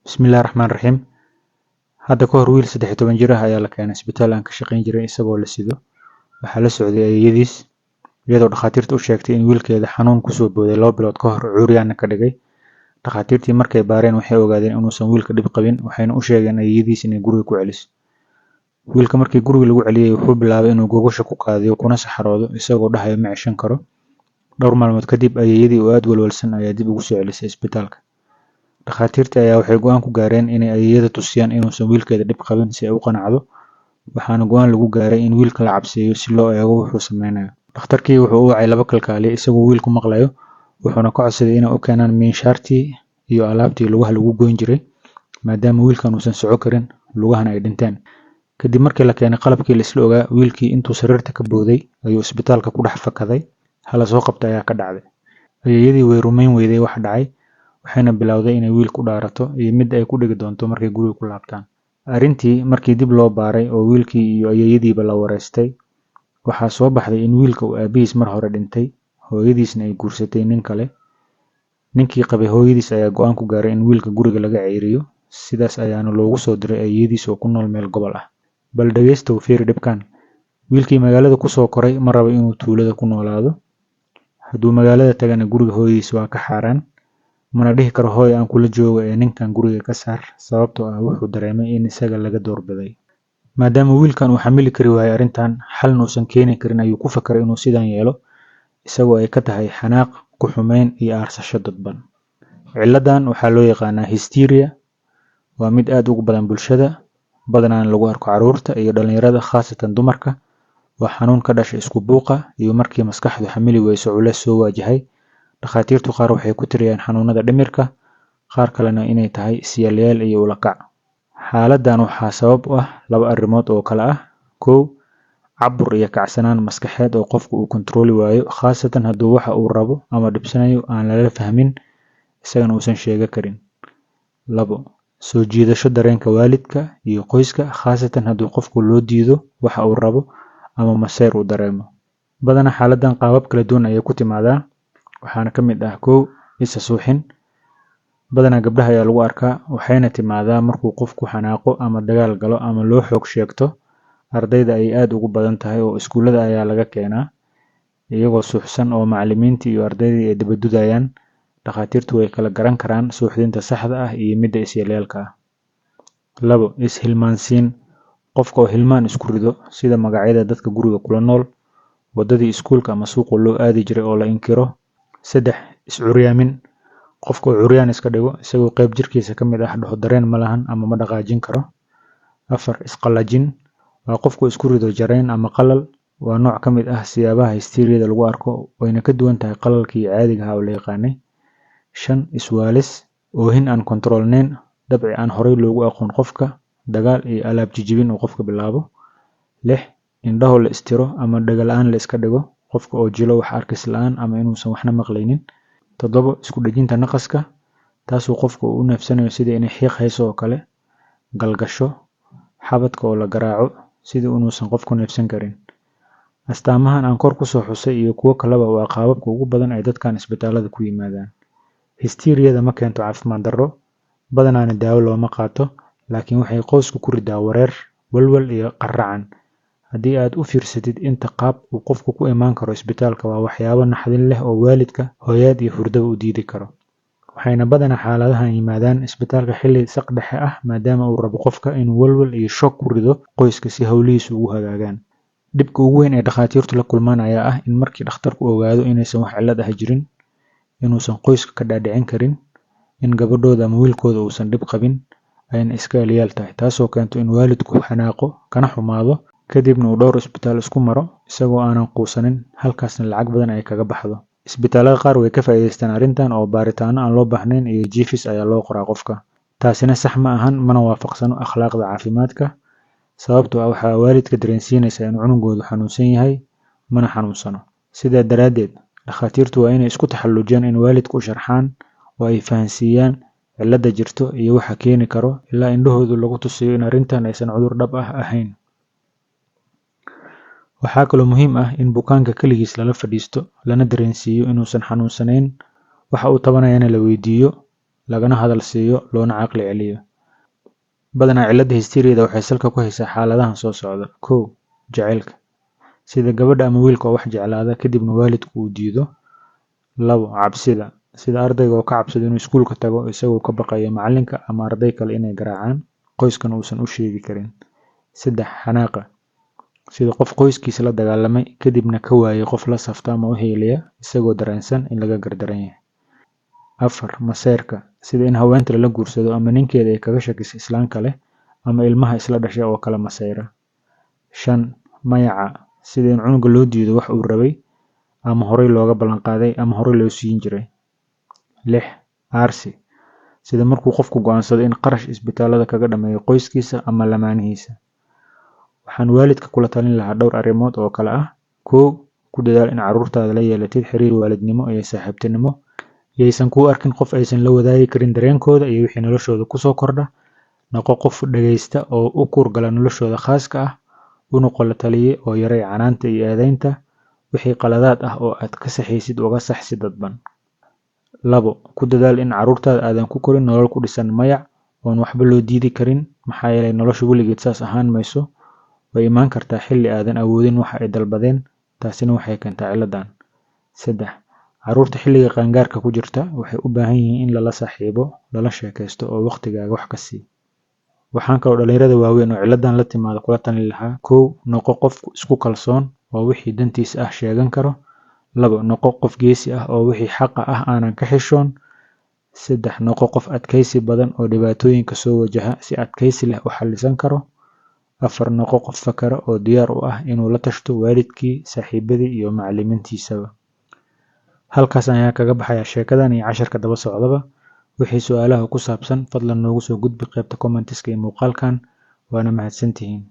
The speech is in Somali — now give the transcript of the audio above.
Bismillahi Raxmaani Raxiim. Hadda ka hor wiil 13 jir ah ayaa la keenay isbitaal aan ka shaqayn jiray isagoo la sido. Waxaa la socday ayeeyadiis, iyadoo dhakhaatiirtu u sheegtay in wiilkeeda xanuun kusoo booday 2 bilood ka hor curyaan ka dhigay. Dhakhaatiirtii markay baareen waxay ogaadeen inuusan wiilka dhib qabin, waxayna u sheegeen ayeeyadiis inay guriga ku celiso. Wiilka markii guriga lagu celiyay wuxuu bilaabay inuu gogosha ku qaadiyo kuna saxaroodo isagoo dhahaya ma ceshan karo. Dhowr maalmood kadib ayeeyadii oo aad walwalsan ayaa dib ugu soo celisay isbitaalka. Dhakhaatiirta ayaa waxay go'aan ku gaareen inay ayeeyada tusiyaan inuusan wiilkeeda dhib qabin si ay u qanacdo, waxaana go'aan lagu gaaray in wiilka la cabsiiyo si loo eego wuxuu sameynayo. Dhakhtarkii wuxuu u wacay 2 kalkaaliye isagoo wiilku maqlayo, wuxuuna ka codsaday inay u keenaan miinshaartii iyo alaabtii lugaha lagu goyn jiray, maadaama wiilkan uusan soco karin, lugahana ay dhinteen. Kadib markii la keenay qalabkii la isla ogaa, wiilkii intuu sariirta ka booday ayuu isbitaalka ku dhex fakaday. Hala soo qabta ayaa ka dhacday. Ayeeyadii way rumayn weyday wax dhacay, waxayna bilowday inay wiilku dhaarato iyo mid ay ku dhigi doonto markay guriga ku laabtaan. Arrintii markii dib loo baaray oo wiilkii iyo ayeeyadiiba la wareystay, waxaa soo baxday in wiilka uu aabihiis mar hore dhintay, hooyadiisna ay guursatay nin kale. Ninkii qabay hooyadiis ayaa go'aan ku gaaray in wiilka guriga laga ceeriyo, sidaas ayaana loogu soo diray ayeeyadiis oo ku nool meel gobol ah. Bal dhageysta u fiiri dhibkan. Wiilkii magaalada ku soo koray ma rabo inuu tuulada ku noolaado. Hadduu magaalada tagana guriga hooyadiis waa ka xaaraan. Mana dhihi karo hooy aan kula joogo ee ninkan guriga ka saar, sababtoo ah wuxuu dareemay in isaga laga doorbiday. Maadaama wiilkan uu xamili kari waayay arrintan, xalna uusan keeni karin ayuu ku fakaray inuu sidan yeelo, isagoo ay ka tahay xanaaq, ku xumeyn iyo aarsasho dadban. Ciladan waxaa loo yaqaanaa hysteria, waa mid aad ugu badan bulshada, badanaan lagu arko carruurta iyo dhalinyarada khaasatan dumarka. Waa xanuun ka dhasha isku buuqa iyo markii maskaxdu xamili weyso culays soo waajahay. Dhakhaatiirtu qaar waxay ku tiriyaan xanuunada dhimirka, qaar kalena inay tahay siyaalayaal iyo ula kac. Xaaladdan waxaa sabab u ah 2 arrimood oo kala ah: 1. Cabur iyo kacsanaan maskaxeed oo qofku uu kontrooli waayo, khaasatan hadduu waxa uu rabo ama dhibsanayo aan lala fahmin, isagana uusan sheegi karin. 2. Soo jiidasho dareenka waalidka iyo qoyska, khaasatan hadduu qofku loo diido waxa uu rabo ama masayr uu dareemo. Badanaa xaaladdan qaabab kala duwan ayay ku timaadaa, waxaana ka mid ah 1. Isa suuxin. Badanaa gabdhaha ayaa lagu arkaa, waxayna timaadaa markuu qofku xanaaqo ama dagaal galo ama loo xoog sheegto. Ardayda ay aad ugu badan tahay oo iskuulada ayaa laga keenaa iyagoo suuxsan oo macallimiintii iyo ardaydii ay dabadudayaan. Dhakhaatiirtu way kala garan karaan suuxdinta saxda ah iyo midda isyaalyaalka ah. 2. Is-hilmaansiin. Qofka oo hilmaan isku rido, sida magacyada dadka guriga kula nool, wadadii iskuulka ama suuqa loo aadi jiray oo la inkiro. 3. Is-curyaamin. Qofka oo curyaan iska dhigo, isagoo qayb jirkiisa ka mid ah dhaho dareen ma lahan ama ma dhaqaajin karo. 4. Isqallajin. Waa qofku isku rido jarayn ama qalal. Waa nooc ka mid ah siyaabaha hysteria-da lagu arko, wayna ka duwan tahay qalalkii caadiga ah oo la yaqaanay. 5. Iswaalis. Oohin aan kontroolneyn, dabci aan horey loogu aqoon qofka, dagaal iyo alaab jijibin uu qofka bilaabo. 6. Indhaho la istiro ama dhaga la'aan la iska dhigo, qofka oo jilo wax arkis la'aan ama inuusan waxna maqlaynin. 7. Isku dhejinta naqaska, taasoo qofka uu u neefsanayo sida inay xiiq hayso oo kale. Galgasho. Xabadka oo la garaaco sida inuusan qofku neefsan karin. Astaamahan aan kor ku soo xusay iyo kuwo kaleba waa qaababka ugu badan ay dadkan isbitaalada ku yimaadaan. Hysteria-da ma keento caafimaad darro, badanaana daawo looma qaato, laakiin waxay qoyska ku ridaa wareer, walwal iyo qaracan. Haddii aad u fiirsatid inta qaab uu qofku ku imaan karo isbitaalka, waa waxyaabo naxdin leh oo waalidka, hooyada iyo hurdada u diidi karo. Waxayna badanaa xaaladahan yimaadaan isbitaalka xilli saq dhexe ah, maadaama uu rabo qofka inuu walwal iyo shock ku rido qoyska si hawlihiisu ugu hagaagaan. Dhibka ugu weyn ee dhakhaatiirtu la kulmaan ayaa ah in markii dhakhtarku ogaado inaysan wax cillad ah jirin, inuusan qoyska ka dhaadhicin karin, in gabadhooda ama wiilkooda uusan dhib qabin, ayna iska aalyaal tahay, taasoo keento in waalidku xanaaqo kana xumaado, kadibna uu dhowr isbitaal isku maro isagoo aanan quusanin, halkaasna lacag badan ay kaga baxdo. Isbitaalada qaar way ka faa'iidaystaan arrintan oo baaritaano aan loo baahnayn iyo jiifis ayaa loo qoraa qofka. Taasina sax ma ahan, mana waafaqsano akhlaaqda caafimaadka, sababtoo ah waxaa waalidka dareensiinaysa in cunugoodu xanuunsan yahay, mana xanuunsano. Sidaa daraaddeed, dhakhaatiirtu waa inay isku taxallujiyaan in waalidka u sharxaan oo ay fahansiiyaan cilada jirto iyo waxa keeni karo, ilaa indhahoodu lagu tusiyo in arrintan aysan cudur dhab ah ahayn. Waxaa kaloo muhiim ah in bukaanka kaligiis lala fadhiisto, lana dareensiiyo inuusan xanuunsanayn, waxa uu tabanayana la weydiiyo, lagana hadal siiyo loona caqli celiyo. Badanaa cilada hysteria-da waxay salka ku haysaa xaaladahan soo socda. 1. Jacaylka, sida gabadha ama wiilka oo wax jeclaada kadibna waalidku uu diido. 2. Cabsida, sida ardayga oo ka cabsada inuu iskuulka tago isagoo ka baqaya macalinka ama arday kale inay garaacaan, qoyskana uusan u sheegi karin. 3. Xanaaqa, sida qof qoyskiisa la dagaalamay kadibna ka waayay qof la safta ama u heelaya isagoo dareensan in laga gardaran yahay. 4. Maseyrka, sida in haweenta la guursado ama ninkeeda ay kaga shakiso islaan kale ama ilmaha isla dhashay oo kala masayra. 5. Mayaca, sida in cunuga loo diido wax uu rabay ama horey looga ballan qaaday ama horey loo siin jiray. 6. Aarsi, sida markuu qofku go'aansado in qarash isbitaalada kaga dhameeyo qoyskiisa ama lamaanihiisa. Waxaan waalidka kula talin lahaa dhowr arrimood oo kale ah. 1. Ku dadaal in carruurtaada la yeelatid xiriir waalidnimo iyo saaxiibtinimo. Yaysan kuu arkin qof aysan la wadaagi karin dareenkooda iyo wixii noloshooda kusoo kordha. Noqo qof dhagaysta oo u kurgala noloshooda khaaska ah. U noqo la taliye oo yaree canaanta iyo eedaynta. Wixii qaladaad ah oo aad ka saxaysid uga sax si dadban. 2. Ku dadaal in carruurtaada aadan ku korin nolol ku dhisan mayac oon waxba loo diidi karin, maxaa yeelay nolosha weligeed saas ahaan mayso. Way imaan kartaa xilli aadan awoodin waxa ay dalbadeen, taasina waxay keentaa ciladan. 3. Carruurta xilliga qaangaarka ku jirta waxay u baahan yihiin in lala saaxiibo, lala sheekaysto oo waqtigaaga wax ka sii. Waxaan kaloo dhalinyarada waaweyn oo ciladan la timaada kula talin lahaa. 1. Noqo qof isku kalsoon oo wixii dantiisa ah sheegan karo. 2. Noqo qof geesi ah oo wixii xaqa ah aanan ka xishoon. 3. Noqo qof adkaysi badan oo dhibaatooyinka soo wajaha si adkaysi leh u xallisan karo. 4. Noqo qof fakara oo diyaar u ah inuu la tashto waalidkii, saaxiibadii iyo macallimiintiisaba. Halkaas ayaan kaga baxayaa sheekadan iyo casharka daba socdaba. Wixii su'aalaha ku saabsan fadlan noogu soo gudbi qaybta commentiska ee muuqaalkan. Waana mahadsantihiin.